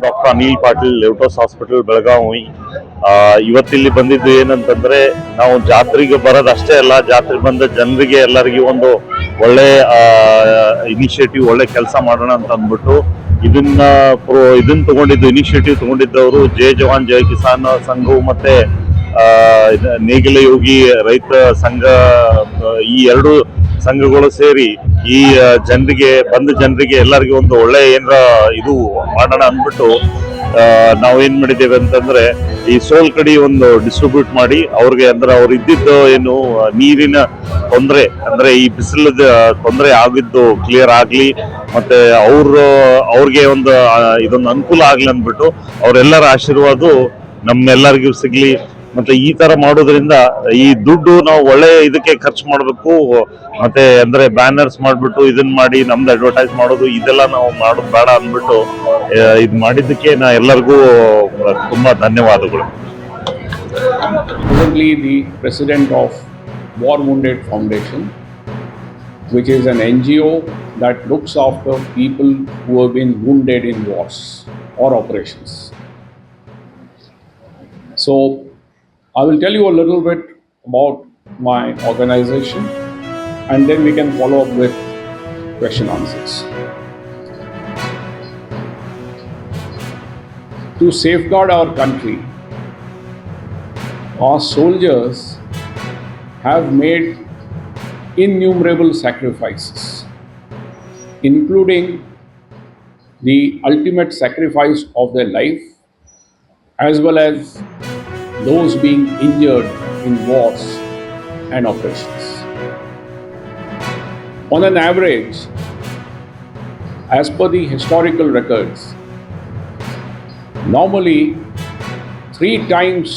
Doctor Anil Patil ಲೆವ್ಟೋಸ್ hospital Belagavi. ಇವತ್ತಿಲ್ಲಿ ಬಂದಿದ್ದು ಏನಂತಂದ್ರೆ, ನಾವು ಜಾತ್ರೆಗೆ ಬರೋದಷ್ಟೇ ಅಲ್ಲ, ಜಾತ್ರೆ ಬಂದ ಜನರಿಗೆ ಎಲ್ಲರಿಗೂ ಒಂದು ಒಳ್ಳೆ ಇನಿಷಿಯೇಟಿವ್, ಒಳ್ಳೆ ಕೆಲಸ ಮಾಡೋಣ ಅಂತ ಅಂದ್ಬಿಟ್ಟು ಇದನ್ನ ತಗೊಂಡಿದ್ದು, ಇನಿಷಿಯೇಟಿವ್ ತಗೊಂಡಿದ್ದವರು ಜೈ ಜವಾನ್ ಜೈ ಕಿಸಾನ್ ಸಂಘವು ಮತ್ತೆ ನೇಗಿಲ ಯೋಗಿ ರೈತ ಸಂಘ, ಈ ಎರಡು ಸಂಘಗಳು ಸೇರಿ ಈ ಜನರಿಗೆ ಎಲ್ಲರಿಗೂ ಒಂದು ಒಳ್ಳೆ ಏನಾರ ಇದು ಮಾಡೋಣ ಅಂದ್ಬಿಟ್ಟು ನಾವೇನ್ ಮಾಡಿದ್ದೇವೆ ಅಂತಂದ್ರೆ, ಈ ಸೋಲ್ ಕಡಿ ಒಂದು ಡಿಸ್ಟ್ರಿಬ್ಯೂಟ್ ಮಾಡಿ ಅವ್ರಿಗೆ, ಅಂದ್ರೆ ಅವ್ರು ಇದ್ದಿದ್ದು ಏನು ನೀರಿನ ತೊಂದರೆ, ಅಂದ್ರೆ ಈ ಬಿಸಿಲದ ತೊಂದರೆ ಆಗಿದ್ದು ಕ್ಲಿಯರ್ ಆಗ್ಲಿ, ಮತ್ತೆ ಅವ್ರಿಗೆ ಒಂದು ಇದೊಂದು ಅನುಕೂಲ ಆಗ್ಲಿ ಅಂದ್ಬಿಟ್ಟು ಅವರೆಲ್ಲರ ಆಶೀರ್ವಾದ ನಮ್ಮೆಲ್ಲರಿಗೂ ಸಿಗ್ಲಿ. ಮತ್ತೆ ಈ ತರ ಮಾಡೋದ್ರಿಂದ ಈ ದುಡ್ಡು ನಾವು ಒಳ್ಳೆ ಇದಕ್ಕೆ ಖರ್ಚು ಮಾಡಬೇಕು. ಮತ್ತೆ ಅಂದ್ರೆ ಬ್ಯಾನರ್ಸ್ ಮಾಡ್ಬಿಟ್ಟು ಇದನ್ನ ಮಾಡಿ ನಮ್ದು ಅಡ್ವರ್ಟೈಸ್ ಮಾಡೋದು ಇದೆಲ್ಲ ನಾವು ಮಾಡೋದು ಬೇಡ ಅಂದ್ಬಿಟ್ಟು ಇದು ಮಾಡಿದ್ದಕ್ಕೆ ನಾ ಎಲ್ಲರಿಗೂ ತುಂಬಾ ಧನ್ಯವಾದಗಳು. Presently the president of War Wounded Foundation, which is an NGO that looks after people who have been wounded in wars or operations. So I will tell you a little bit about my organization, and then we can follow up with question answers. To safeguard our country, our soldiers have made innumerable sacrifices, including the ultimate sacrifice of their life, as well as those being injured in wars and operations. On an average, as per the historical records, normally 3 times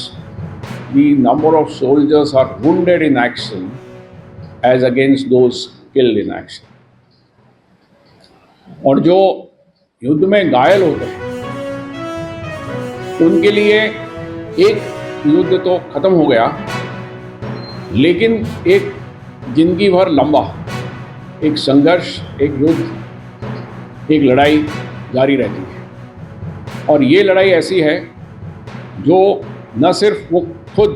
the number of soldiers are wounded in action as against those killed in action. और जो युद्ध में घायल होते हैं उनके लिए एक युद्ध तो खत्म हो गया, लेकिन एक जिंदगी भर लंबा एक संघर्ष, एक युद्ध, एक लड़ाई जारी रहती है। और ये लड़ाई ऐसी है जो न सिर्फ वो खुद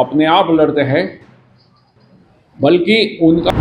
अपने आप लड़ते हैं, बल्कि उनका